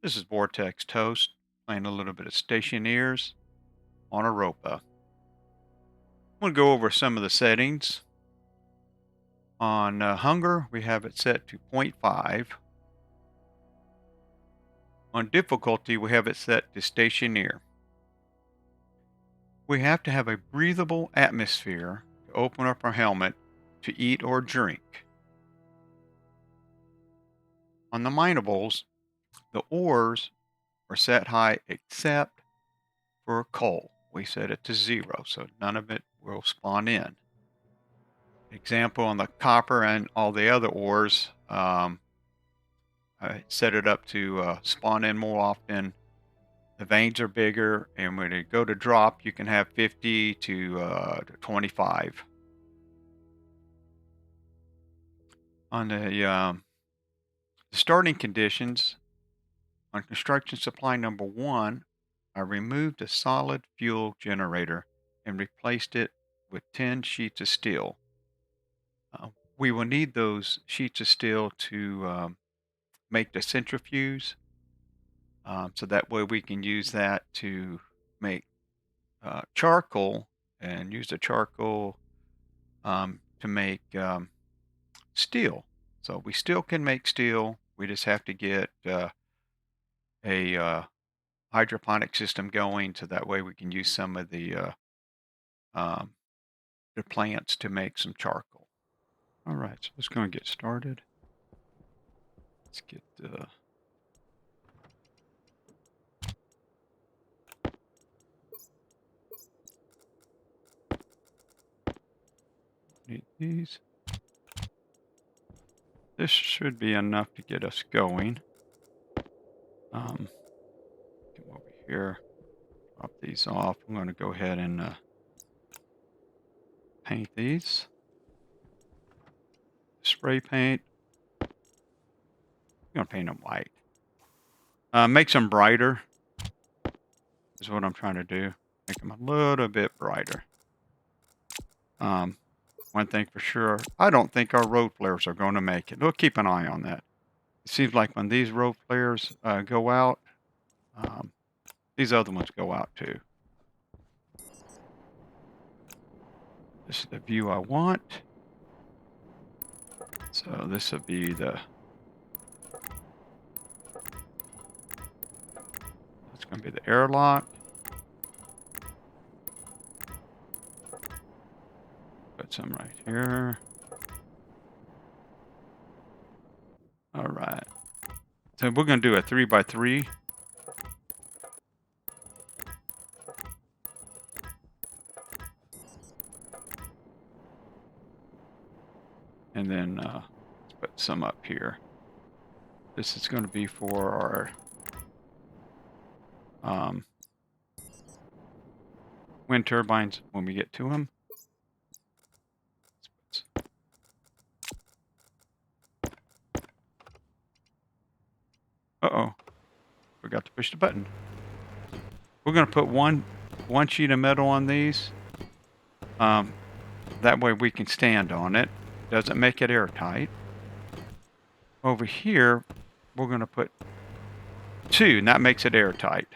This is Vortex Toast, playing a little bit of Stationeers on Europa. I'm going to go over some of the settings. On hunger, we have it set to 0.5. On difficulty, we have it set to Stationeer. We have to have a breathable atmosphere to open up our helmet to eat or drink. On the minables, the ores are set high except for coal. We set it to 0, so none of it will spawn in. Example, on the copper and all the other ores, I set it up to spawn in more often. The veins are bigger, and when it go to drop, you can have 50 to 25. On the starting conditions, on construction supply number 1, I removed a solid fuel generator and replaced it with 10 sheets of steel. We will need those sheets of steel to make the centrifuge, so that way we can use that to make charcoal and use the charcoal to make steel. So we still can make steel. We just have to get a hydroponic system going, so that way we can use some of um, the plants to make some charcoal. All right, so let's go and get started. Let's get need these. This should be enough to get us going. Come over here, drop these off. I'm going to go ahead and paint these. Spray paint. I'm going to paint them white. Make them brighter is what I'm trying to do. Make them a little bit brighter. One thing for sure, I don't think our road flares are going to make it. We'll keep an eye on that. It seems like when these road flares go out, um, these other ones go out too. This is the view I want. So this will be the... It's going to be the airlock. Put some right here. All right. So we're going to do a 3x3. And then let's put some up here. This is going to be for our wind turbines when we get to them. Uh-oh. Forgot to push the button. We're going to put one sheet of metal on these. That way we can stand on it. Doesn't make it airtight. Over here, we're going to put 2, and that makes it airtight.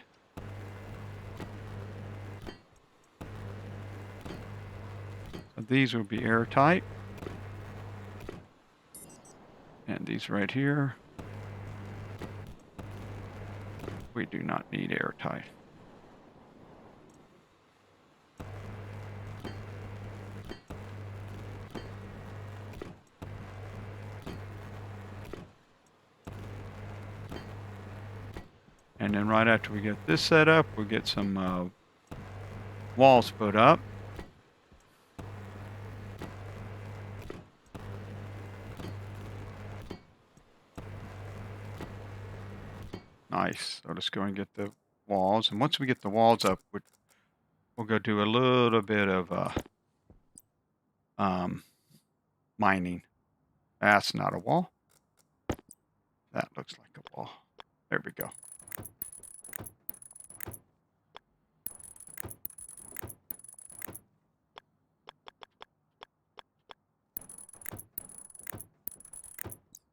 So these will be airtight. And these right here, we do not need airtight. And then right after we get this set up, we'll get some walls put up. Nice. So let's go and get the walls. And once we get the walls up, we'll go do a little bit of mining. That's not a wall. That looks like a wall. There we go.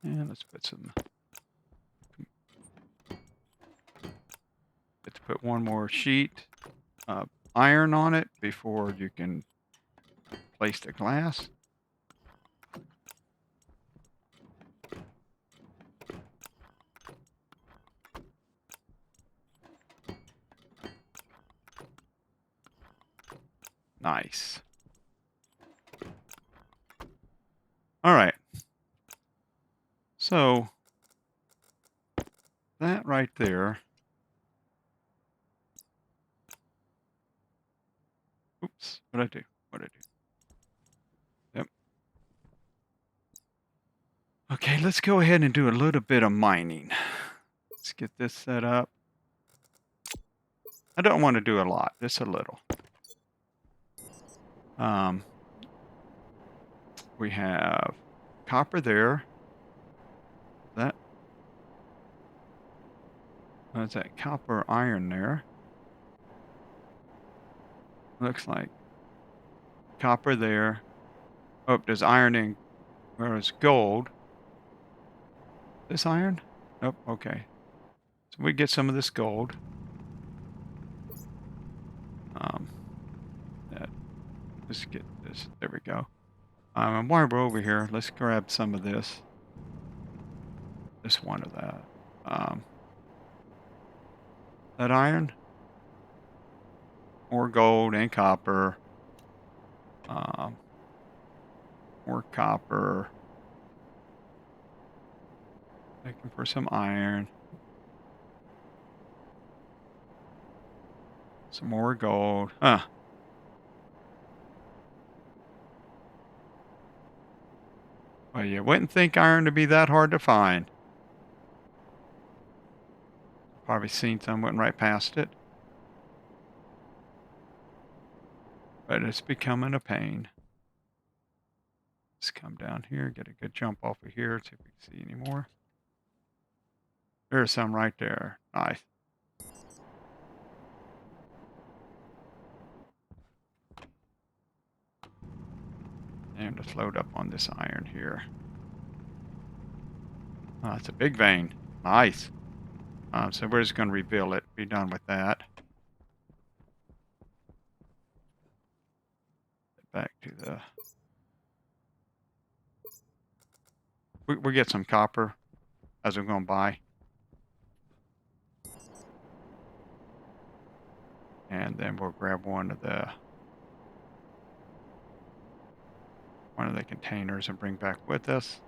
And let's put some put one more sheet of iron on it before you can place the glass. Nice. All right. So that right there. Oops. What'd I do? What'd I do? Yep. Okay, let's go ahead and do a little bit of mining. Let's get this set up. I don't want to do a lot, just a little. Um, we have copper there. That's that copper iron there. Looks like copper there. Oh, there's iron in where it's gold. This iron? Nope, okay. So we get some of this gold. Um, let's get this. There we go. And while we're over here, let's grab some of this. This one of that. That iron, more gold and copper. More copper. Looking for some iron. Some more gold. Huh. Well, you wouldn't think iron to be that hard to find. Probably seen some, went right past it. But it's becoming a pain. Let's come down here, get a good jump off of here, see if we can see any more. There's some right there. Nice. And let's load up on this iron here. Oh, it's a big vein. Nice. So we're just going to rebuild it. Be done with that. Back to the... We'll get some copper as we're going by. And then we'll grab one of the containers and bring back with us.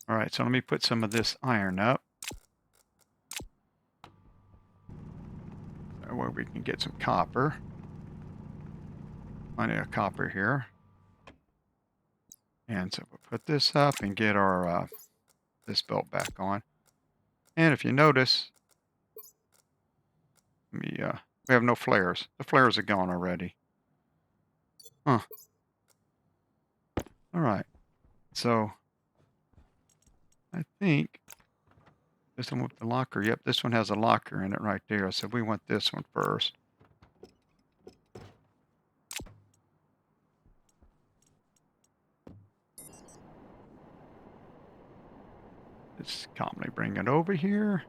All right, so let me put some of this iron up. Where we can get some copper. Plenty of copper here. And so we'll put this up and get our this belt back on. And if you notice, we have no flares. The flares are gone already. Huh. All right. So I think this one with the locker. Yep, this one has a locker in it right there. So we want this one first. Let's calmly bring it over here.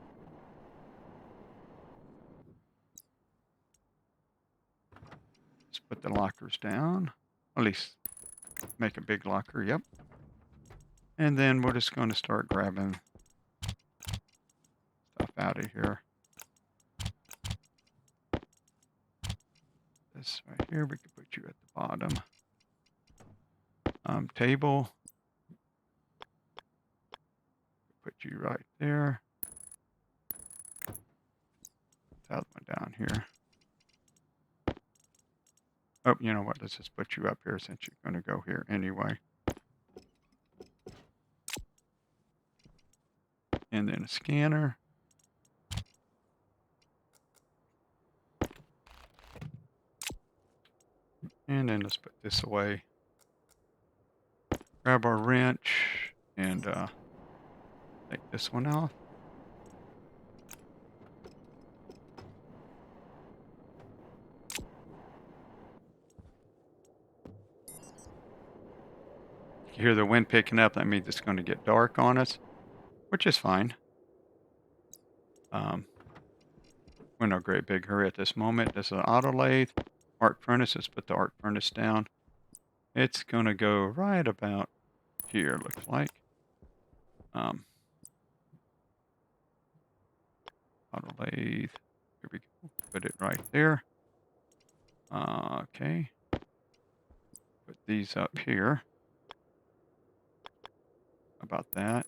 Let's put the lockers down. At least make a big locker. Yep. And then we're just going to start grabbing stuff out of here. This right here, we can put you at the bottom. Table. Put you right there. That one down here. Oh, you know what? Let's just put you up here since you're going to go here anyway. And then a scanner. And then let's put this away. Grab our wrench and take this one off. You hear the wind picking up, that means it's going to get dark on us, which is fine. We're in no great big hurry at this moment. This is an auto lathe. Arc furnace. Let's put the arc furnace down. It's going to go right about here, looks like. Um, Auto lathe. Here we go. Put it right there. Okay. Put these up here. About that.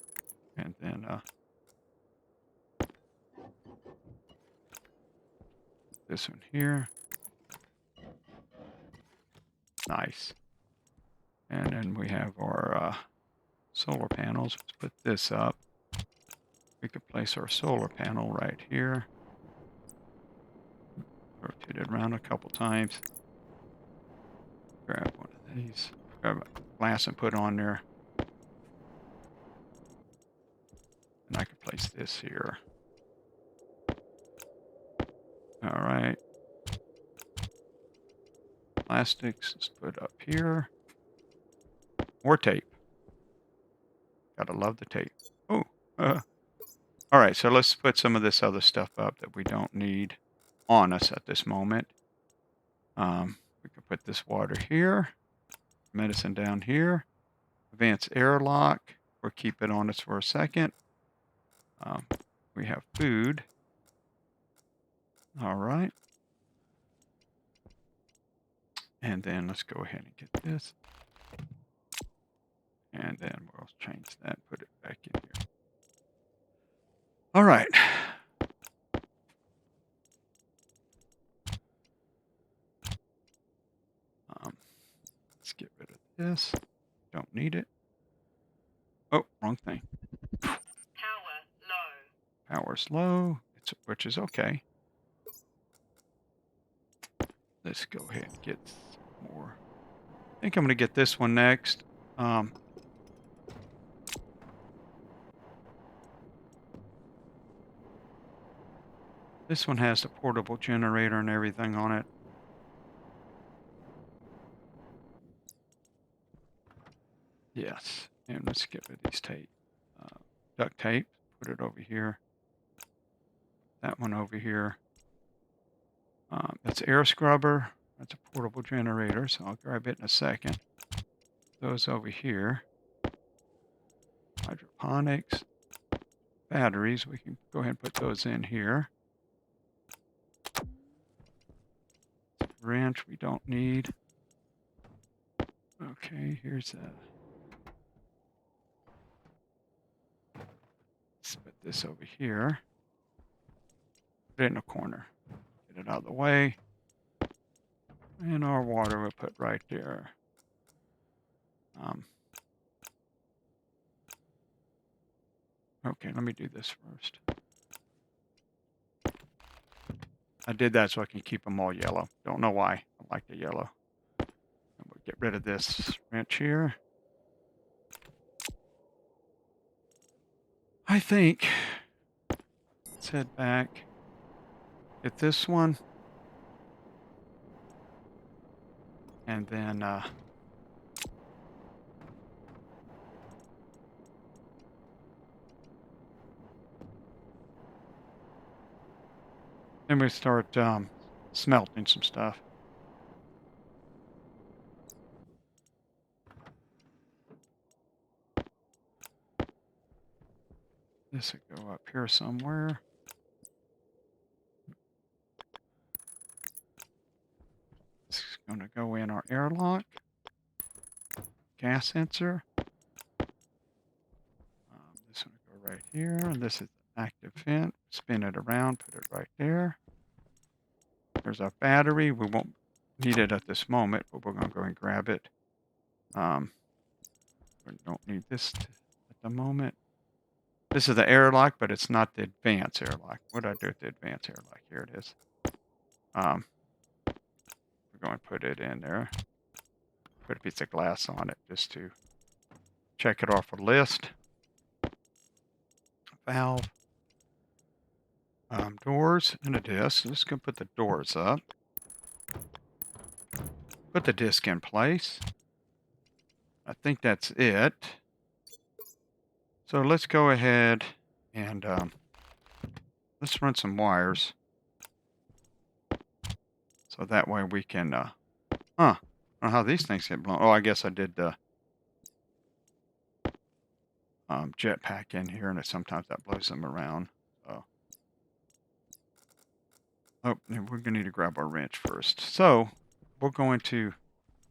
And then this one here. Nice. And then we have our solar panels. Let's put this up. We could place our solar panel right here. Rotate it around a couple times. Grab one of these. Grab a glass and put on there. And I could place this here. All right. Plastics, let's put up here. More tape. Gotta love the tape. Oh, all right, so let's put some of this other stuff up that we don't need on us at this moment. We can put this water here, medicine down here, advanced airlock. We'll keep it on us for a second. We have food. All right. And then let's go ahead and get this. And then we'll change that, put it back in here. All right. Let's get rid of this. Don't need it. Oh, wrong thing. Power low. Power's low, which is okay. Let's go ahead and get some more. I think I'm going to get this one next. This one has the portable generator and everything on it. Yes, and let's get rid of these tape. Duct tape, put it over here. That one over here. That's air scrubber. That's a portable generator, so I'll grab it in a second. Those over here. Hydroponics. Batteries, we can go ahead and put those in here. Wrench we don't need. Okay, here's a... Let's put this over here. Put it in a corner. Get it out of the way. And our water we'll put right there. Okay, let me do this first. I did that so I can keep them all yellow. Don't know why. I like the yellow. And we'll get rid of this wrench here. I think, let's head back. Get this one. And then, then we start smelting some stuff. This would go up here somewhere. It's going to go in our airlock. Gas sensor. This one will go right here. And this is active vent. Spin it around, put it right there. There's our battery. We won't need it at this moment, but we're going to go and grab it. We don't need this at the moment. This is the airlock, but it's not the advanced airlock. What did I do with the advanced airlock? Here it is. We're going to put it in there. Put a piece of glass on it just to check it off a list. Valve. Doors and a disc. Just going to put the doors up. Put the disc in place. I think that's it. So let's go ahead and let's run some wires So that way we can, I don't know how these things get blown. Oh, I guess I did the jetpack in here, and sometimes that blows them around. So, oh, and we're going to need to grab our wrench first. So we're going to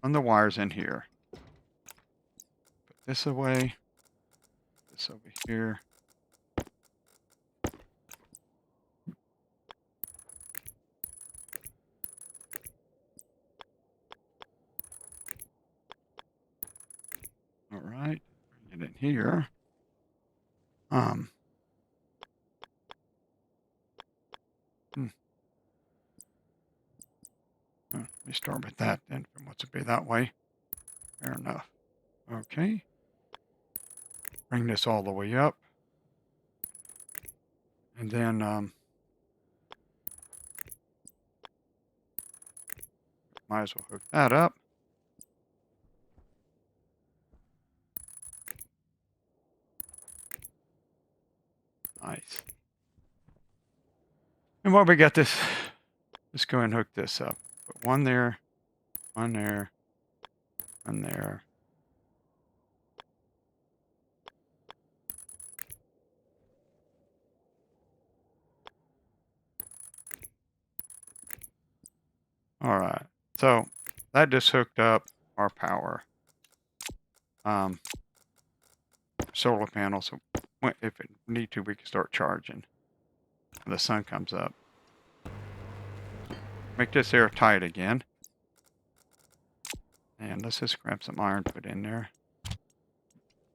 run the wires in here. Put this away. This over here. All right, bring it in here. Hmm. Let me start with that then. If it wants to be that way. Fair enough. Okay. Bring this all the way up. And then might as well hook that up. Nice. And while we got this, let's go ahead and hook this up. Put one there, one there, one there. All right. So that just hooked up our power. Solar panel. So if it need to, we can start charging when the sun comes up. Make this airtight again. And let's just grab some iron, put in there.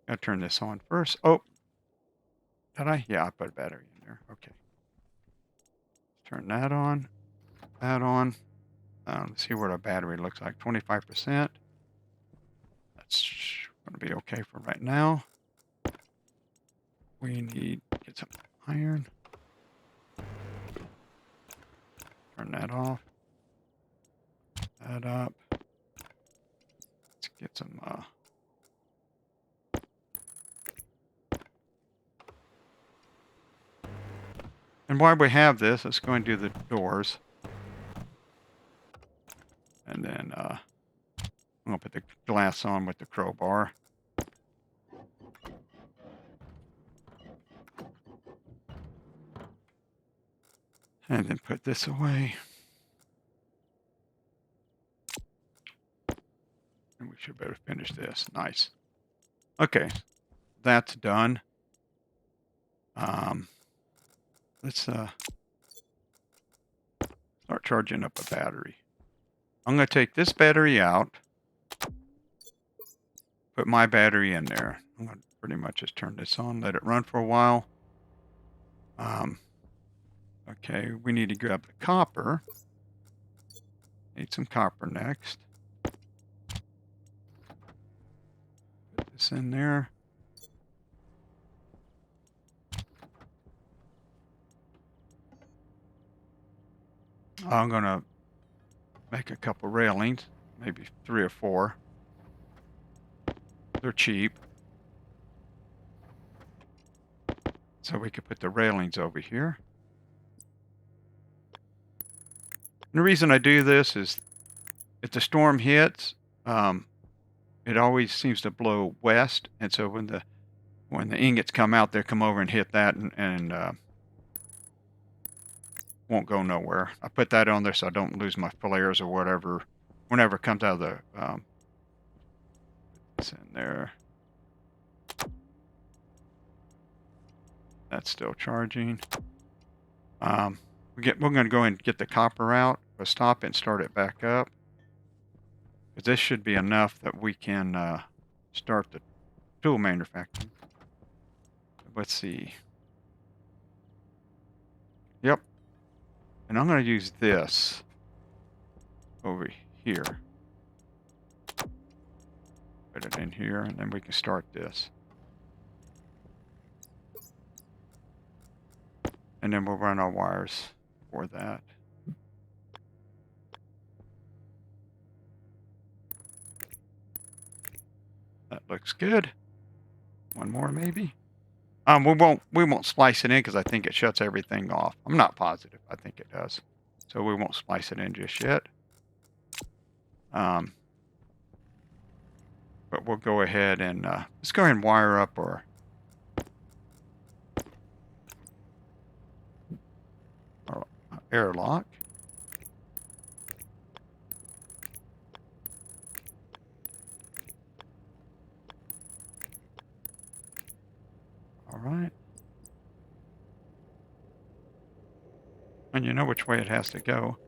Gotta turn this on first. Oh, did I? Yeah, I put a battery in there. Okay. Turn that on. That on. Let's see what our battery looks like. 25%. That's going to be okay for right now. We need to get some iron. Turn that off. That up. Let's get some and while we have this, let's go and do the doors. And then I'm going to put the glass on with the crowbar. And then put this away. And we should better finish this. Nice. Okay, that's done. Let's start charging up a battery. I'm going to take this battery out, put my battery in there. I'm going to pretty much just turn this on, let it run for a while. Okay, we need to grab the copper. Need some copper next. Put this in there. I'm going to make a couple railings, maybe 3 or 4. They're cheap. So we could put the railings over here. And the reason I do this is if the storm hits, it always seems to blow west. And so when the ingots come out, they come over and hit that and won't go nowhere. I put that on there so I don't lose my flares or whatever whenever it comes out of the it's in there. That's still charging. We're going to go and get the copper out. We'll stop it and start it back up. But this should be enough that we can start the tool manufacturing. Let's see. Yep. And I'm going to use this over here. Put it in here, and then we can start this. And then we'll run our wires for that. That looks good. One more maybe. We won't splice it in because I think it shuts everything off. I'm not positive. I think it does. So we won't splice it in just yet. Um, but we'll go ahead and let's go ahead and wire up our airlock. All right. And you know which way it has to go.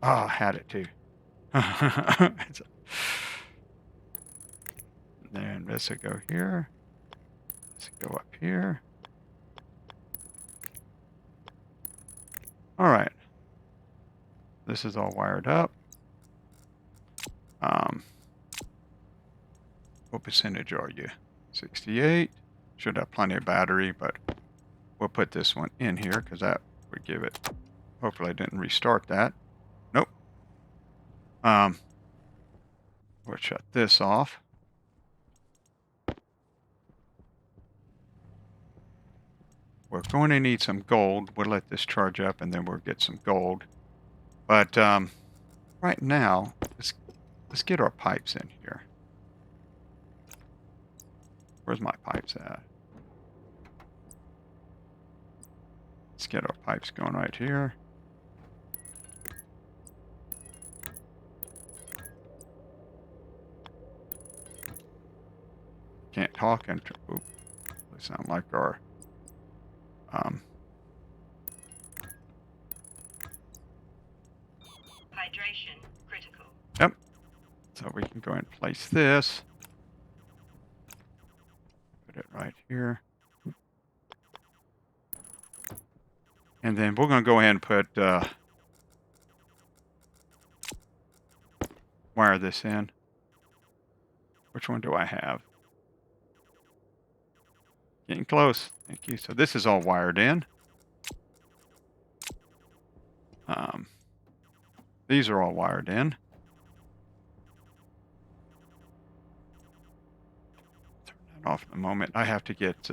Ah, I had it too. Then this will go here. This will go up here. All right. This is all wired up. Um, what percentage are you? 68. Should have plenty of battery, but we'll put this one in here because that would give it. Hopefully I didn't restart that. Nope. We'll shut this off. We're going to need some gold. We'll let this charge up and then we'll get some gold. But right now, let's get our pipes in here. Where's my pipes at? Let's get our pipes going right here. Can't talk and oop, they sound like our Hydration critical. yep. So we can go ahead and place this. Put it right here. And then we're going to go ahead and put wire this in. Which one do I have? Getting close. Thank you. So this is all wired in. These are all wired in. Turn that off in a moment. I have to get...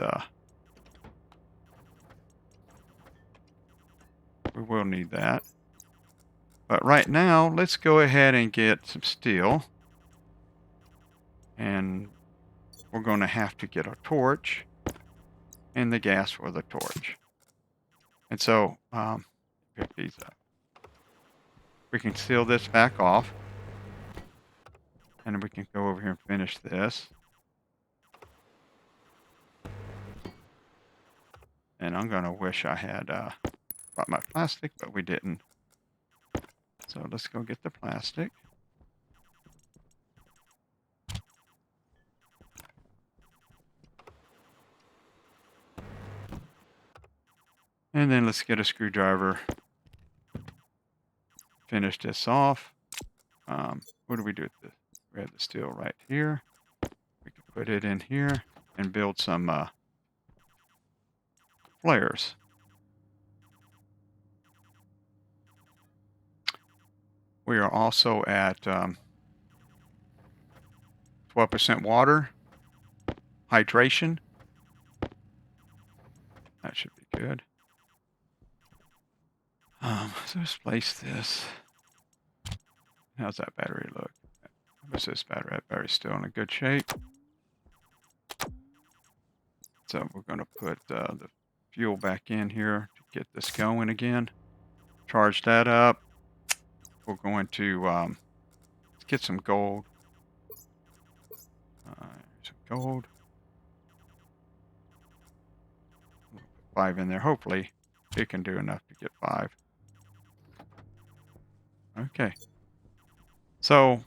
we will need that. But right now, let's go ahead and get some steel. And we're going to have to get a torch and the gas for the torch. And so, pick these up. We can seal this back off. And then we can go over here and finish this. And I'm going to wish I had brought my plastic, but we didn't. So let's go get the plastic. And then let's get a screwdriver. Finish this off. What do we do with this? We have the steel right here. We can put it in here and build some flares. We are also at 12% water. Hydration. That should be good. So let's place this. How's that battery look? What's this battery? That battery's still in a good shape. So we're going to put the fuel back in here to get this going again. Charge that up. We're going to let's get some gold. Some gold. We'll put 5 in there. Hopefully it can do enough to get 5. Okay. So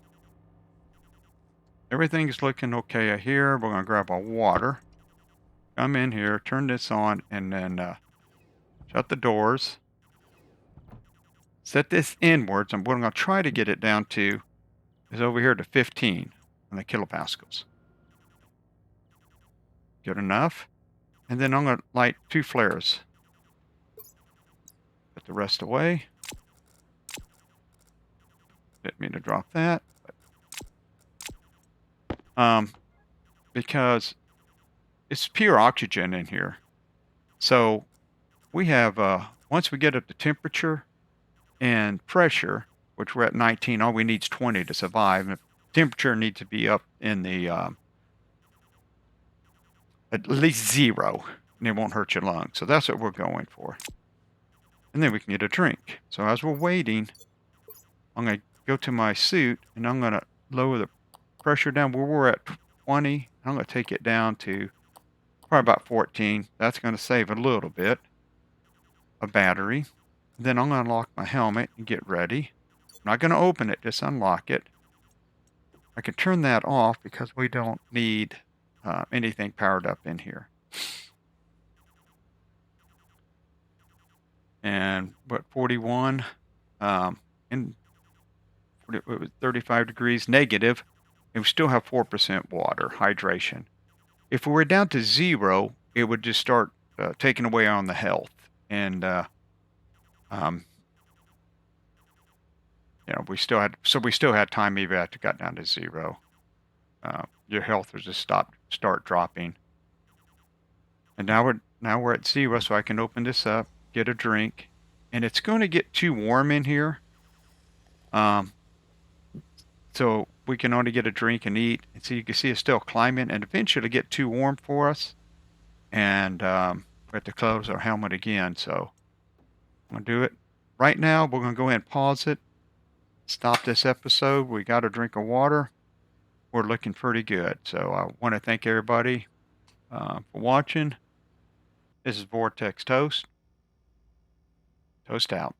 everything's looking okay here. We're going to grab our water. Come in here, turn this on, and then shut the doors. Set this inwards. And what I'm going to try to get it down to is over here to 15 on the kilopascals. Good enough. And then I'm going to light 2 flares. Put the rest away. Didn't mean to drop that. But, because it's pure oxygen in here. So we have, once we get up to temperature and pressure, which we're at 19. All we need is 20 to survive. And temperature needs to be up in the at least 0, and it won't hurt your lungs. So that's what we're going for. And then we can get a drink. So as we're waiting, I'm going to go to my suit, and I'm going to lower the pressure down where we're at 20. I'm going to take it down to probably about 14. That's going to save a little bit of battery. Then I'm going to unlock my helmet and get ready. I'm not going to open it, just unlock it. I can turn that off because we don't need anything powered up in here. And what, 41 and 40, it was 35 degrees negative, and we still have 4% water hydration. If we were down to 0, it would just start taking away on the health. And um, we still had time even after it got down to 0. Your health would just start dropping. And now we're at 0, so I can open this up, get a drink, and it's going to get too warm in here. Um, so we can only get a drink and eat. And so you can see it's still climbing, and eventually get too warm for us. And we have to close our helmet again. So I'm gonna do it right now. We're gonna go ahead and pause it, stop this episode. We got a drink of water. We're looking pretty good. So I want to thank everybody for watching. This is Vortex Toast. Toast out.